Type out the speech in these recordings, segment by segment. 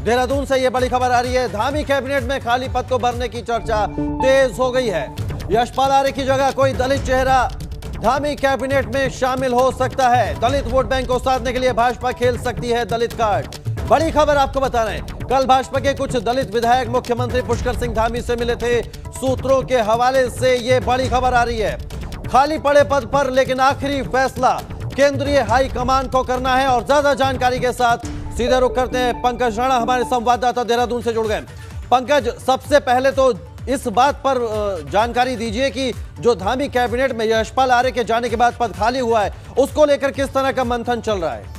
देहरादून से ये बड़ी खबर आ रही है। धामी कैबिनेट में खाली पद को भरने की चर्चा तेज हो गई है। यशपाल आर्य की जगह कोई दलित चेहरा धामी कैबिनेट में शामिल हो सकता है। दलित वोट बैंक को साधने के लिए भाजपा खेल सकती है दलित कार्ड। बड़ी खबर आपको बता रहे हैं, कल भाजपा के कुछ दलित विधायक मुख्यमंत्री पुष्कर सिंह धामी से मिले थे। सूत्रों के हवाले से ये बड़ी खबर आ रही है। खाली पड़े पद पर लेकिन आखिरी फैसला केंद्रीय हाईकमान को करना है। और ज्यादा जानकारी के साथ सीधे रुख करते हैं, पंकज राणा हमारे संवाददाता देहरादून से जुड़ गए। पंकज, सबसे पहले तो इस बात पर जानकारी दीजिए कि जो धामी कैबिनेट में यशपाल आर्य के जाने के बाद पद खाली हुआ है, उसको लेकर किस तरह का मंथन चल रहा है?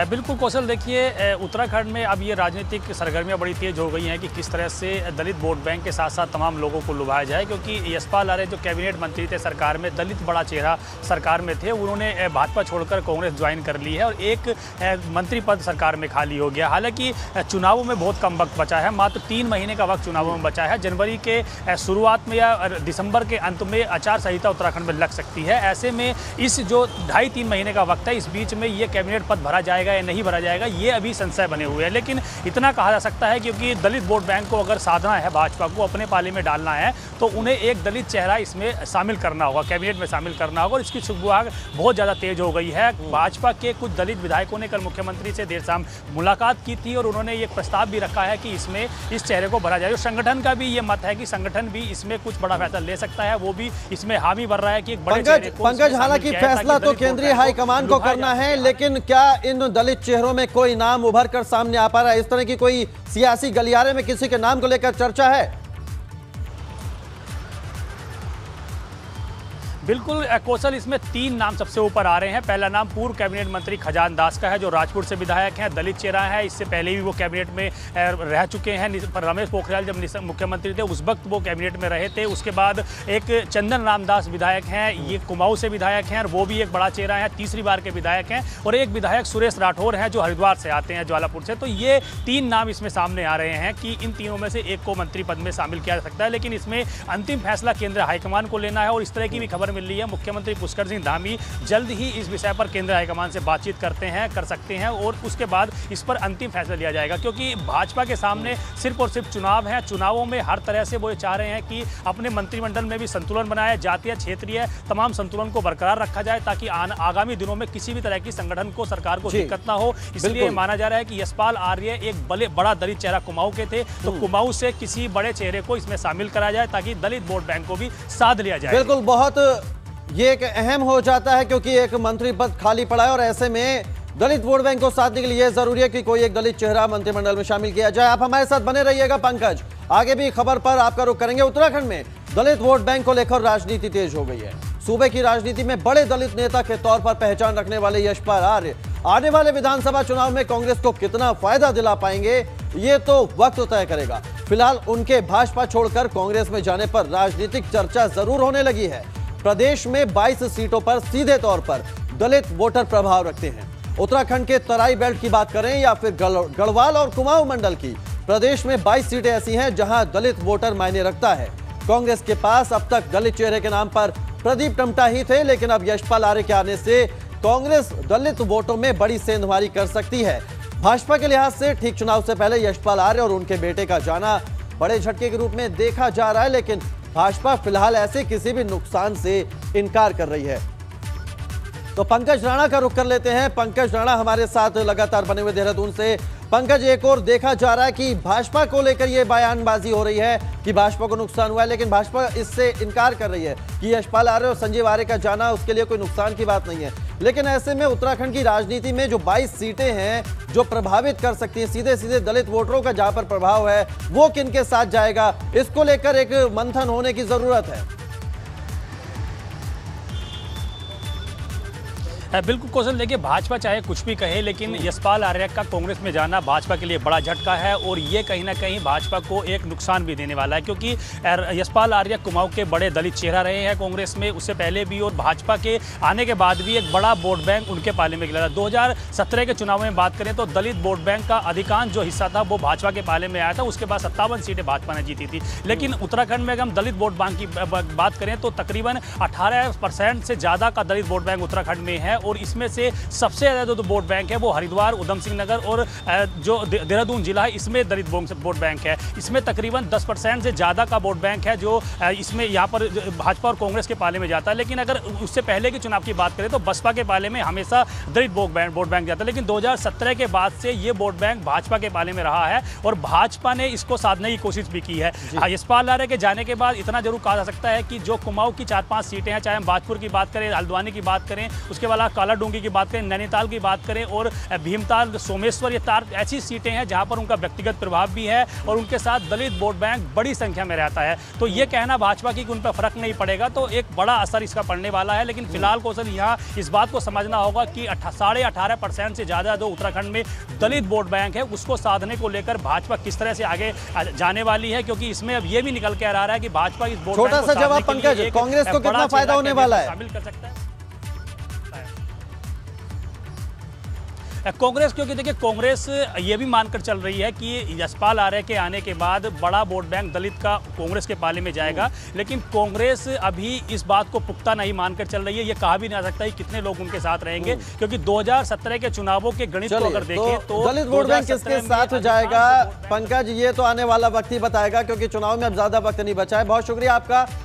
बिल्कुल कौशल, देखिए उत्तराखंड में अब ये राजनीतिक सरगर्मियां बड़ी तेज हो गई हैं कि किस तरह से दलित वोट बैंक के साथ साथ तमाम लोगों को लुभाया जाए। क्योंकि यशपाल आर्य जो कैबिनेट मंत्री थे सरकार में, दलित बड़ा चेहरा सरकार में थे, उन्होंने भाजपा छोड़कर कांग्रेस ज्वाइन कर ली है और एक मंत्री पद सरकार में खाली हो गया। हालांकि चुनावों में बहुत कम वक्त बचा है, मात्र 3 महीने का वक्त चुनावों में बचा है। जनवरी के शुरुआत में या दिसंबर के अंत में आचार संहिता उत्तराखंड में लग सकती है। ऐसे में इस जो 2.5-3 महीने का वक्त है, इस बीच में ये कैबिनेट पद भरा जाएगा या नहीं भरा जाएगा, ये अभी संशय बने हुए हैं। लेकिन इतना कहा जा सकता है क्योंकि दलित वोट बैंक को अगर साधना है, भाजपा को अपने पाले में डालना है, तो उन्हें एक दलित चेहरा इसमें शामिल करना होगा, कैबिनेट में शामिल करना होगा। और इसकी सुगबुगाहट बहुत ज़्यादा तेज हो गई है। भाजपा के कुछ दलित विधायकों ने कल मुख्यमंत्री से देर शाम मुलाकात की थी और उन्होंने ये प्रस्ताव भी रखा है कि इसमें इस चेहरे को भरा जाए। संगठन का भी ये मत है कि संगठन भी इसमें कुछ बड़ा फैसला ले सकता है, वो भी इसमें हामी भर रहा है कि एक बड़े चेहरे को। पंकज, हालांकि फैसला तो केंद्रीय हाईकमान को करना है, लेकिन क्या इन दलित चेहरों में कोई नाम उभर कर सामने आ पा रहा है? इस तरह की कोई सियासी गलियारे में किसी के नाम को लेकर चर्चा है? बिल्कुल कौशल, इसमें 3 नाम सबसे ऊपर आ रहे हैं। पहला नाम पूर्व कैबिनेट मंत्री खजान दास का है, जो राजपुर से विधायक हैं, दलित चेहरा है। इससे पहले भी वो कैबिनेट में रह चुके हैं। रमेश पोखरियाल जब मुख्यमंत्री थे उस वक्त वो कैबिनेट में रहे थे। उसके बाद एक चंदन रामदास विधायक हैं, ये कुमाऊं से विधायक हैं और वो भी एक बड़ा चेहरा है, 3री बार के विधायक हैं। और एक विधायक सुरेश राठौर हैं जो हरिद्वार से आते हैं, ज्वालापुर से। तो ये 3 नाम इसमें सामने आ रहे हैं कि इन तीनों में से एक को मंत्री पद में शामिल किया जा सकता है। लेकिन इसमें अंतिम फैसला केंद्र हाईकमान को लेना है। और इस तरह की भी खबर मिल रही है, मुख्यमंत्री पुष्कर सिंह धामी जल्द ही इस विषय पर केंद्र हाईकमान से बातचीत कर सकते हैं और उसके बाद इस पर अंतिम फैसला लिया जाएगा। क्योंकि भाजपा के सामने सिर्फ और सिर्फ चुनाव है। चुनावों में हर तरह से वो चाह रहे हैं कि अपने मंत्रिमंडल में भी संतुलन बनाया, जातीय क्षेत्रीय तमाम संतुलन को बरकरार रखा जाए, ताकि आगामी दिनों में किसी भी तरह की संगठन को, सरकार को दिक्कत ना हो। इसलिए माना जा रहा है कि यशपाल आर्य एक बड़ा दलित चेहरा कुमाऊं के थे, तो कुमाऊं से किसी बड़े चेहरे को इसमें शामिल करा जाए ताकि दलित वोट बैंक को भी साध लिया जाए। बिल्कुल, बहुत ये एक अहम हो जाता है क्योंकि एक मंत्री पद खाली पड़ा है और ऐसे में दलित वोट बैंक को साधने के लिए जरूरी है कि कोई एक दलित चेहरा मंत्रिमंडल में शामिल किया जाए। आप हमारे साथ बने रहिएगा पंकज, आगे भी खबर पर आपका रुख करेंगे। उत्तराखंड में दलित वोट बैंक को लेकर राजनीति तेज हो गई है। सूबे की राजनीति में बड़े दलित नेता के तौर पर पहचान रखने वाले यशपाल आर्य आने वाले विधानसभा चुनाव में कांग्रेस को कितना फायदा दिला पाएंगे, ये तो वक्त तय करेगा। फिलहाल उनके भाजपा छोड़कर कांग्रेस में जाने पर राजनीतिक चर्चा जरूर होने लगी है। प्रदेश में 22 सीटों पर सीधे तौर पर दलित वोटर प्रभाव रखते हैं। उत्तराखंड के तराई बेल्ट की बात करें या फिर गढ़वाल और कुमाऊं मंडल की, प्रदेश में 22 सीटें ऐसी हैं जहां दलित वोटर मायने रखता है। कांग्रेस के पास अब तक दलित चेहरे के नाम पर प्रदीप टमटा ही थे, लेकिन अब यशपाल आर्य के आने से कांग्रेस दलित वोटों में बड़ी सेंधमारी कर सकती है। भाजपा के लिहाज से ठीक चुनाव से पहले यशपाल आर्य और उनके बेटे का जाना बड़े झटके के रूप में देखा जा रहा है, लेकिन भाजपा फिलहाल ऐसे किसी भी नुकसान से इनकार कर रही है। तो पंकज राणा का रुख कर लेते हैं। पंकज राणा हमारे साथ लगातार बने हुए देहरादून से। पंकज, एक और देखा जा रहा है कि भाजपा को लेकर यह बयानबाजी हो रही है कि भाजपा को नुकसान हुआ है, लेकिन भाजपा इससे इनकार कर रही है कि यशपाल आर्य और संजीव आर्य का जाना उसके लिए कोई नुकसान की बात नहीं है। लेकिन ऐसे में उत्तराखंड की राजनीति में जो 22 सीटें हैं जो प्रभावित कर सकती हैं सीधे सीधे दलित वोटरों का, जहां पर प्रभाव है वो किन के साथ जाएगा, इसको लेकर एक मंथन होने की जरूरत है। बिल्कुल कौशल, देखिए भाजपा चाहे कुछ भी कहे, लेकिन यशपाल आर्य का कांग्रेस में जाना भाजपा के लिए बड़ा झटका है और ये कहीं ना कहीं भाजपा को एक नुकसान भी देने वाला है। क्योंकि यशपाल आर्य कुमाऊं के बड़े दलित चेहरा रहे हैं कांग्रेस में, उससे पहले भी और भाजपा के आने के बाद भी एक बड़ा वोट बैंक उनके पाले में गिरा था। 2017 के चुनाव में बात करें तो दलित वोट बैंक का अधिकांश जो हिस्सा था वो भाजपा के पाले में आया था। उसके बाद 57 सीटें भाजपा ने जीती थी। लेकिन उत्तराखंड में अगर हम दलित वोट बैंक की बात करें तो तकरीबन 18% से ज़्यादा का दलित वोट बैंक उत्तराखंड में है और इसमें से सबसे ज़्यादा जो वोट बैंक है वो हरिद्वार, उधम सिंह नगर और जो देहरादून जिला है इसमें दलित वोट बैंक है। इसमें तकरीबन 10% से ज़्यादा का वोट बैंक है जो इसमें यहाँ पर भाजपा और कांग्रेस के पाले में जाता है। लेकिन अगर उससे पहले के चुनाव की बात करें तो बसपा के पाले में हमेशा दलित वोट बैंक जाता है। लेकिन 2017 के बाद से ये वोट बैंक भाजपा के पाले में रहा है और भाजपा ने इसको साधने की कोशिश भी की है। यशपाल आर्य के जाने के बाद इतना जरूर कहा जा सकता है कि जो कुमाऊं की 4-5 सीटें हैं, चाहे हम बाजपुर की बात करें, हल्द्वानी की बात करें, उसके बाद कालाडूंगी की बात करें, नैनीताल की बात करें और भीमताल, सोमेश्वर, ये 4 ऐसी सीटें हैं जहां पर उनका व्यक्तिगत प्रभाव भी है और उनके साथ दलित वोट बैंक बड़ी संख्या में रहता है। तो ये कहना भाजपा की कि उन पर फर्क नहीं पड़ेगा तो एक बड़ा असर इसका पड़ने वाला है। लेकिन फिलहाल कौशल यहाँ इस बात को समझना होगा कि 18.5% से ज़्यादा जो उत्तराखंड में दलित वोट बैंक है उसको साधने को लेकर भाजपा किस तरह से आगे जाने वाली है, क्योंकि इसमें अब ये भी निकल के आ रहा है कि भाजपा इस वोट छोटा सा जवाब पंकज, कांग्रेस को कितना फायदा होने वाला है? शामिल कर सकता है कांग्रेस, क्योंकि देखिए कांग्रेस ये भी मानकर चल रही है कि यशपाल आर्य के आने के बाद बड़ा वोट बैंक दलित का कांग्रेस के पाले में जाएगा। लेकिन कांग्रेस अभी इस बात को पुख्ता नहीं मानकर चल रही है। ये कहा भी नहीं जा सकता कि कितने लोग उनके साथ रहेंगे, क्योंकि 2017 के चुनावों के गणित को अगर देखें तो दलित वोट बैंक किसके साथ जाएगा पंकज, ये तो आने वाला वक्त ही बताएगा, क्योंकि चुनाव में अब ज्यादा वक्त नहीं बचा है। बहुत शुक्रिया आपका।